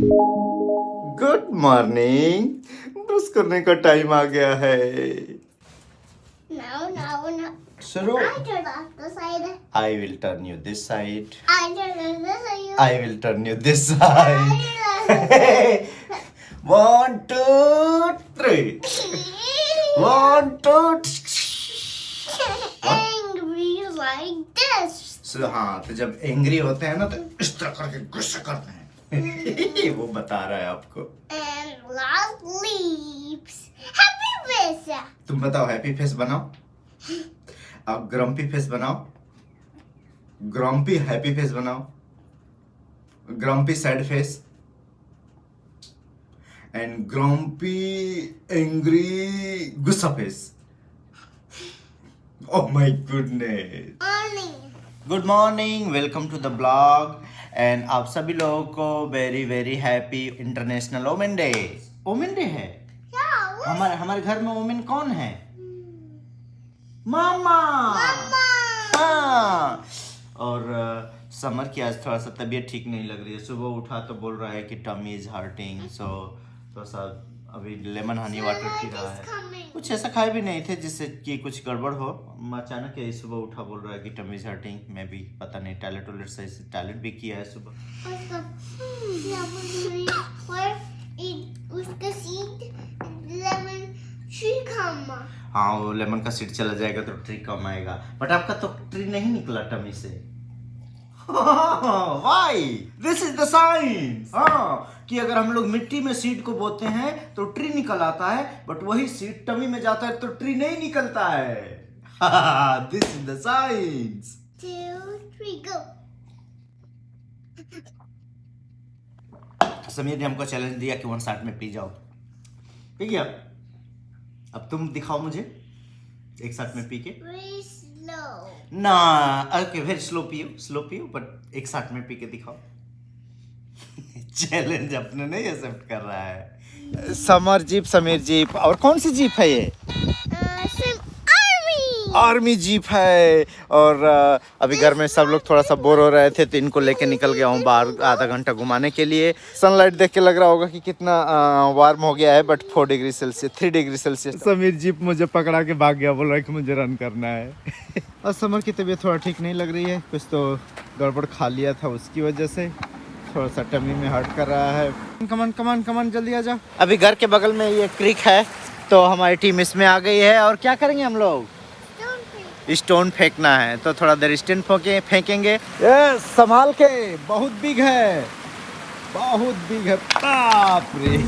Good morning. Brush करने का time आ गया है। No. शुरू। I turn off the side. I will turn you this side. I turn on this side. I will turn you this side. 1, 2, 3. 1, 2. Angry like this. हाँ, तो जब angry होते हैं ना तो इस तरह करके गुस्सा करते हैं। वो बता रहा है आपको। And last leaves. Happy face. तुम बताओ, हैप्पी फेस बनाओ। अब ग्रम्पी फेस बनाओ। ग्रम्पी हैप्पी फेस बनाओ। Grumpy sad face and grumpy angry गुस्सा face. Oh my goodness. Morning. Good morning, welcome to the blog and आप सभी लोगों को very very happy international women day. Women day है। Yeah. हमारे घर में वुमेन कौन है? मामा। हाँ। और समर की आज थोड़ा सा तबीयत ठीक नहीं लग रही है। सुबह उठा तो बोल रहा है कि टमी इज हर्टिंग, सो थोड़ा सा अभी लेमन हनी वाटर पी रहा है। कुछ ऐसा खाए भी नहीं थे जिससे कि कुछ गड़बड़ हो। अचानक ही सुबह उठा बोल रहा है कि टमी इज हर्टिंग। मैं भी पता नहीं, टॉयलेट से टॉयलेट भी किया है सुबह। उसका सीड लेमन ट्री कम। हाँ, वो लेमन का सीड चला जाएगा तो ट्री कम आएगा। बट आपका तो ट्री नहीं निकला टमी से। Why? This is the science. हाँ, कि अगर हम लोग मिट्टी में सीड को बोते हैं तो ट्री निकल आता है, बट वही सीड टमी में जाता है तो ट्री नहीं निकलता है। This is the science. 2, 3 go. Sameer ने हमको चैलेंज दिया कि 1 शॉट में पी जाओ। पी गया। अब तुम दिखाओ मुझे 1 शॉट में पी के। Very slow. ना, ओके, वेरी स्लो पियो बट 1 शॉट में पी के दिखाओ। चैलेंज अपने नहीं एक्सेप्ट कर रहा है। समर जीप, समीर जीप, और कौन सी जीप है ये? आर्मी जीप है। और अभी घर में सब लोग थोड़ा सा बोर हो रहे थे तो इनको लेके निकल गया हूँ बाहर आधा घंटा घुमाने के लिए। सनलाइट देख के लग रहा होगा कि कितना वार्म हो गया है, but 4 degree Celsius, 3 degree Celsius. Sameer jeep मुझे पकड़ा के भाग गया, बोल रहा है कि मुझे रन करना है। और समर की तबीयत थोड़ा ठीक नहीं लग रही है, कुछ तो गड़बड़ खा लिया था, उसकी वजह से थोड़ा सा टमी में हर्ट कर रहा है। कमान जल्दी आ जा। अभी घर के बगल में ये क्रिक है तो हमारी टीम इसमें आ गई है। और क्या करेंगे हम लोग? स्टोन फेंकना है, तो थोड़ा देर स्टोन फेंकेंगे। ये संभाल के, बहुत बिग है, बाप रे।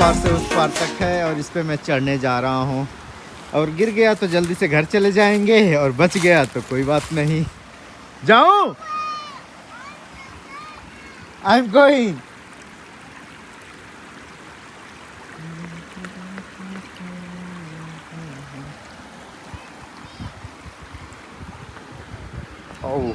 पार से उस पार तक है और इस पे मैं चढ़ने जा रहा हूँ। और गिर गया तो जल्दी से घर चले जाएंगे, और बच गया तो कोई बात नहीं। जाऊँ? I am going. ओह,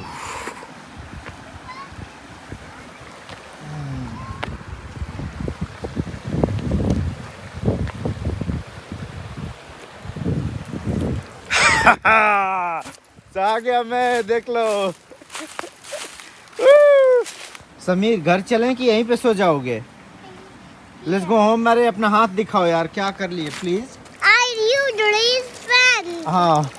आ गया मैं, देख लो। समीर, घर चलें कि यहीं पे सो जाओगे? Let's go home. मेरे अपना हाथ दिखाओ यार, क्या कर लिए प्लीज। हाँ।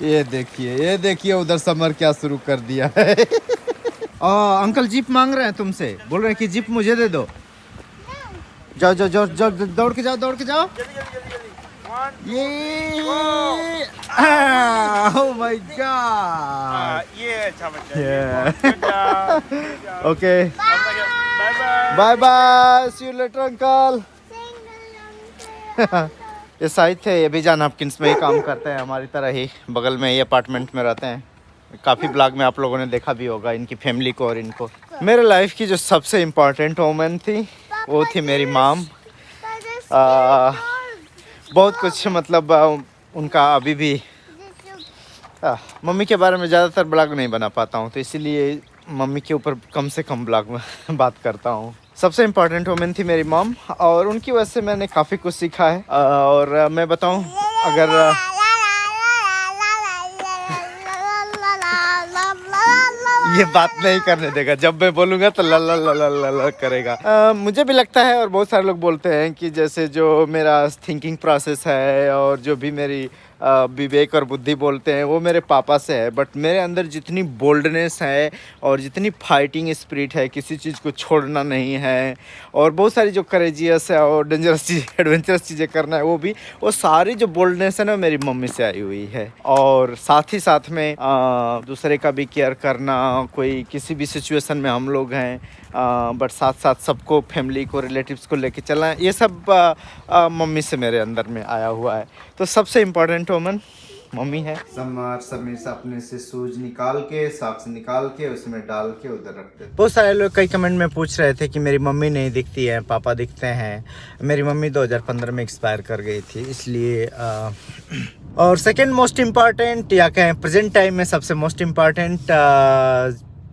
ये देखिए उधर समर क्या शुरू कर दिया है। अंकल जीप मांग रहे हैं तुमसे, बोल रहे हैं कि जीप मुझे दे दो। जाओ दौड़ के जाओ। ये oh my god. Yeah. Okay. Bye. See you later, uncle. ये शाहिद थे, ये भी जान हॉपकिंस में ही काम करते हैं, हमारी तरह ही बगल में ही अपार्टमेंट में रहते हैं। काफ़ी ब्लॉग में आप लोगों ने देखा भी होगा इनकी फैमिली को और इनको। मेरे लाइफ की जो सबसे इम्पोर्टेंट वोमेन थी वो थी मेरी माम। बहुत कुछ मतलब उनका अभी भी मम्मी के बारे में ज़्यादातर ब्लॉग नहीं बना पाता हूँ, तो इसीलिए मम्मी के ऊपर कम से कम ब्लॉग में बात करता हूँ। सबसे इम्पोर्टेंट वोमेन थी मेरी मॉम और उनकी वजह से मैंने काफ़ी कुछ सीखा है। और मैं बताऊँ अगर ये बात नहीं करने देगा, जब मैं बोलूँगा तो ला ला ला ला ला ला करेगा। मुझे भी लगता है और बहुत सारे लोग बोलते हैं कि जैसे जो मेरा थिंकिंग प्रोसेस है और जो भी मेरी विवेक और बुद्धि बोलते हैं वो मेरे पापा से है, बट मेरे अंदर जितनी बोल्डनेस है और जितनी फाइटिंग स्पिरिट है, किसी चीज़ को छोड़ना नहीं है और बहुत सारी जो करेजियस है और डेंजरस चीज़ एडवेंचरस चीज़ें करना है, वो सारी जो बोल्डनेस है ना मेरी मम्मी से आई हुई है। और साथ ही साथ में दूसरे का भी केयर करना, कोई किसी भी सिचुएशन में हम लोग हैं बट साथ साथ सबको, फैमिली को, रिलेटिव्स को लेके चलना, ये सब मम्मी से मेरे अंदर में आया हुआ है। तो सबसे इम्पोर्टेंट वोमन मम्मी है। समीर से अपने से सूज निकाल के, सॉक्स निकाल के उसमें डाल के उधर रख देते। बहुत सारे लोग कई कमेंट में पूछ रहे थे कि मेरी मम्मी नहीं दिखती है, पापा दिखते हैं। मेरी मम्मी 2015 में एक्सपायर कर गई थी, इसलिए और सेकेंड मोस्ट इम्पॉर्टेंट या कहें प्रेजेंट टाइम में सबसे मोस्ट इम्पॉर्टेंट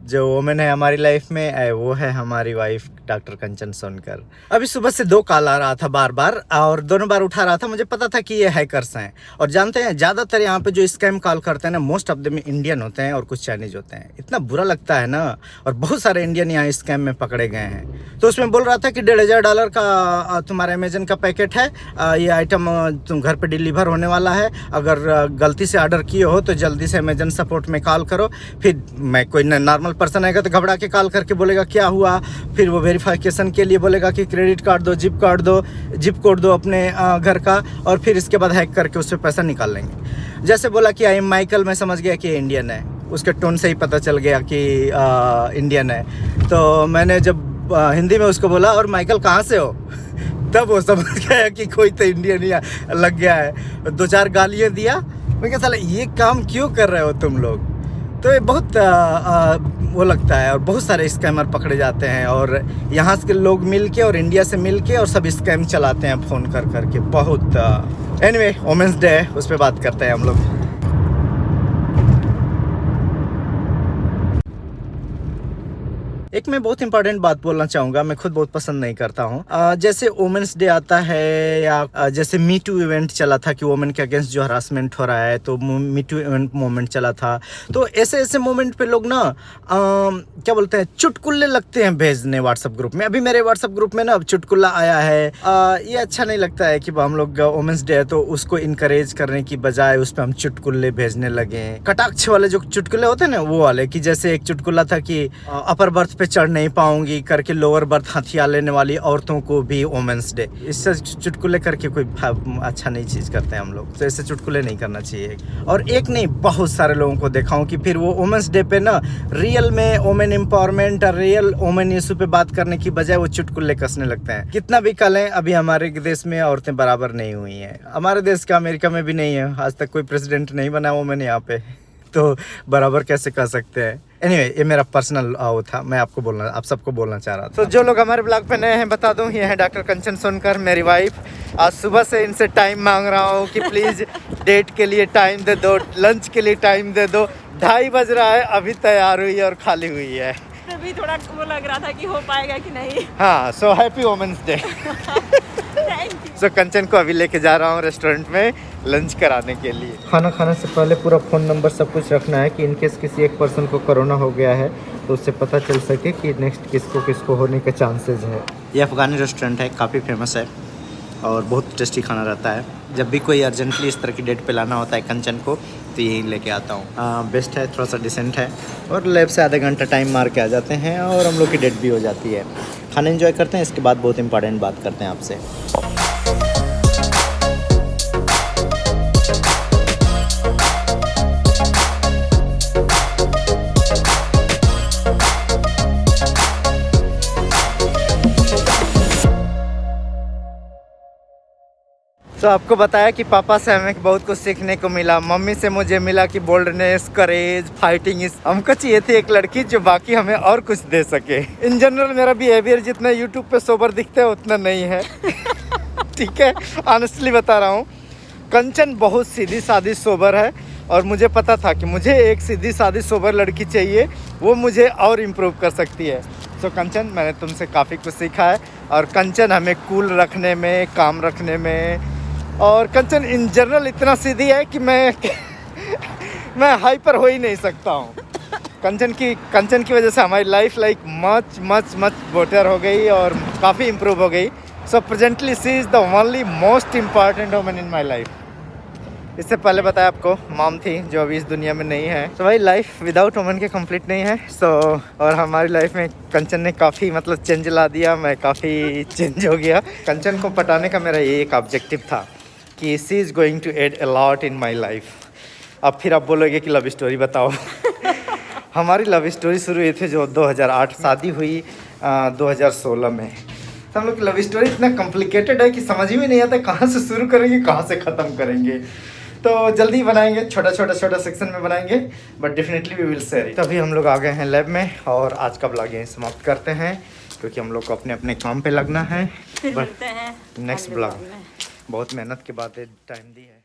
जो वोमेन है हमारी लाइफ में वो है हमारी वाइफ डॉक्टर कंचन सोनकर। अभी सुबह से 2 कॉल आ रहा था बार बार और दोनों बार उठा रहा था। मुझे पता था कि ये हैकर्स हैं और जानते हैं ज़्यादातर यहाँ पे जो स्कैम कॉल करते हैं ना, मोस्ट ऑफ देम इंडियन होते हैं और कुछ चाइनीज होते हैं। इतना बुरा लगता है ना, और बहुत सारे इंडियन यहाँ स्कैम में पकड़े गए हैं। तो उसमें बोल रहा था कि $1,500 का तुम्हारा अमेजन का पैकेट है, ये आइटम तुम घर पर डिलीवर होने वाला है, अगर गलती से ऑर्डर किए हो तो जल्दी से अमेजन सपोर्ट में कॉल करो। फिर मैं कोई नॉर्मल पर्सन आएगा तो घबरा के कॉल करके बोलेगा क्या हुआ, फिर वो वेरिफिकेशन के लिए बोलेगा कि क्रेडिट कार्ड दो, जिप कोड दो अपने घर का, और फिर इसके बाद हैक करके उससे पैसा निकाल लेंगे। जैसे बोला कि आई एम माइकल, मैं समझ गया कि इंडियन है, उसके टोन से ही पता चल गया कि इंडियन है। तो मैंने जब हिंदी में उसको बोला और माइकल कहाँ से हो, तब वो समझ गया कि कोई तो इंडियन ही लग गया है। 2-4 गालियाँ दिया। मैं क्या साला ये काम क्यों कर रहे हो तुम लोग। तो ये बहुत वो लगता है और बहुत सारे स्कैमर पकड़े जाते हैं और यहाँ के लोग मिलके और इंडिया से मिलके और सब स्कैम चलाते हैं फ़ोन कर करके बहुत। एनीवे वोमेंस डे है, उस पर बात करते हैं हम लोग। एक मैं बहुत इंपॉर्टेंट बात बोलना चाहूँगा, मैं खुद बहुत पसंद नहीं करता हूँ। जैसे वोमेंस डे आता है या जैसे मी टू इवेंट चला था कि वोमेन के अगेंस्ट जो हरासमेंट हो रहा है, तो मी टू इवेंट मोमेंट चला था। तो ऐसे मोमेंट पे लोग ना क्या बोलते हैं, चुटकुल्ले लगते हैं भेजने व्हाट्सएप ग्रुप में। अभी मेरे व्हाट्सएप ग्रुप में ना चुटकुल्ला आया है। ये अच्छा नहीं लगता है कि हम लोग वोमेंस डे है तो उसको इनकरेज करने की बजाय उस पर हम चुटकुल्ले भेजने लगे। कटाक्ष वाले जो चुटकुल्ले होते हैं ना वो वाले, कि जैसे एक चुटकुल्ला था कि अपर बर्थ चढ़ नहीं पाऊंगी करके लोअर बर्थ हथियार लेने वाली औरतों को भी वोमेंस डे। इससे चुटकुले करके कोई अच्छा नहीं चीज करते हैं हम लोग, तो ऐसे चुटकुले नहीं करना चाहिए। और एक नहीं, बहुत सारे लोगों को देखा हूँ कि फिर वो वोमेंस डे पे ना रियल में वोमेन एम्पावरमेंट और रियल वोमेन इशू पे बात करने की बजाय वो चुटकुले कसने लगते हैं। कितना भी कलें, अभी हमारे देश में औरतें बराबर नहीं हुई हैं। हमारे देश का अमेरिका में भी नहीं है, आज तक कोई प्रेसिडेंट नहीं बना वोमेन यहाँ पे, तो बराबर कैसे कर सकते हैं। एनीवे ये मेरा पर्सनल वो था, मैं आपको बोलना, आप सबको बोलना चाह रहा था। तो जो लोग हमारे ब्लॉग पे नए हैं बता दूं, ये है डॉक्टर कंचन सोनकर, मेरी वाइफ। आज सुबह से इनसे टाइम मांग रहा हूँ कि प्लीज़ डेट के लिए टाइम दे दो, लंच के लिए टाइम दे दो। 2:30 बज रहा है, अभी तैयार हुई है और खाली हुई है। भी थोड़ा वो लग रहा था कि हो पाएगा कि नहीं। हाँ, सो हैप्पी वोमेंस डे। सो कंचन को अभी लेके जा रहा हूँ रेस्टोरेंट में लंच कराने के लिए। खाना खाने से पहले पूरा फ़ोन नंबर सब कुछ रखना है कि इनकेस किसी एक पर्सन को कोरोना हो गया है तो उससे पता चल सके कि नेक्स्ट किसको होने के चांसेस है। ये अफ़गानी रेस्टोरेंट है, काफ़ी फेमस है और बहुत टेस्टी खाना रहता है। जब भी कोई अर्जेंटली इस तरह की डेट पे लाना होता है कंचन को तो यहीं लेके आता हूँ। बेस्ट है, थोड़ा सा डिसेंट है और लैब से आधा घंटा टाइम मार के आ जाते हैं और हम लोग की डेट भी हो जाती है। खाना एंजॉय करते हैं, इसके बाद बहुत इंपॉर्टेंट बात करते हैं आपसे। तो आपको बताया कि पापा से हमें बहुत कुछ सीखने को मिला, मम्मी से मुझे मिला कि बोल्डनेस, करेज, फाइटिंग इस हमको चाहिए थी एक लड़की जो बाकी हमें और कुछ दे सके। इन जनरल मेरा बिहेवियर जितना यूट्यूब पे सोबर दिखता है उतना नहीं है। ठीक है, ऑनेस्टली बता रहा हूँ। कंचन बहुत सीधी सादी सोबर है और मुझे पता था कि मुझे एक सीधी सादी सोबर लड़की चाहिए, वो मुझे और इम्प्रूव कर सकती है। सो कंचन, मैंने तुमसे काफ़ी कुछ सीखा है और कंचन हमें कूल रखने में, काम रखने में, और कंचन इन जनरल इतना सीधी है कि मैं हाइपर हो ही नहीं सकता हूँ। कंचन की वजह से हमारी life like much much much better हो गई और काफ़ी इम्प्रूव हो गई। So presently she is the only most important woman in my life. इससे पहले बताया आपको मॉम थी जो अभी इस दुनिया में नहीं है। तो भाई लाइफ विदाउट वुमन के कंप्लीट नहीं है। सो और हमारी लाइफ में कंचन ने काफ़ी मतलब चेंज ला दिया, मैं काफ़ी चेंज हो गया। कंचन को पटाने का मेरा ये एक ऑब्जेक्टिव था कि she is going to add a lot in my life. अब फिर आप बोलोगे कि लव स्टोरी बताओ। हमारी लव स्टोरी शुरू हुई थी जो 2008, शादी हुई 2016 में। तो हम लोग की लव स्टोरी इतना कॉम्प्लिकेटेड है कि समझ ही नहीं आता कहाँ से शुरू करेंगे, कहाँ से ख़त्म करेंगे। तो जल्दी बनाएंगे, छोटा सेक्शन में बनाएंगे, but definitely we will share it. तभी हम लोग आ गए हैं लैब में और आज का ब्लॉग यहीं समाप्त करते हैं क्योंकि हम लोग को अपने अपने काम पे लगना है। फिर मिलते हैं नेक्स्ट अगले ब्लॉग ब्लॉग में। बहुत मेहनत के बाद टाइम दी है।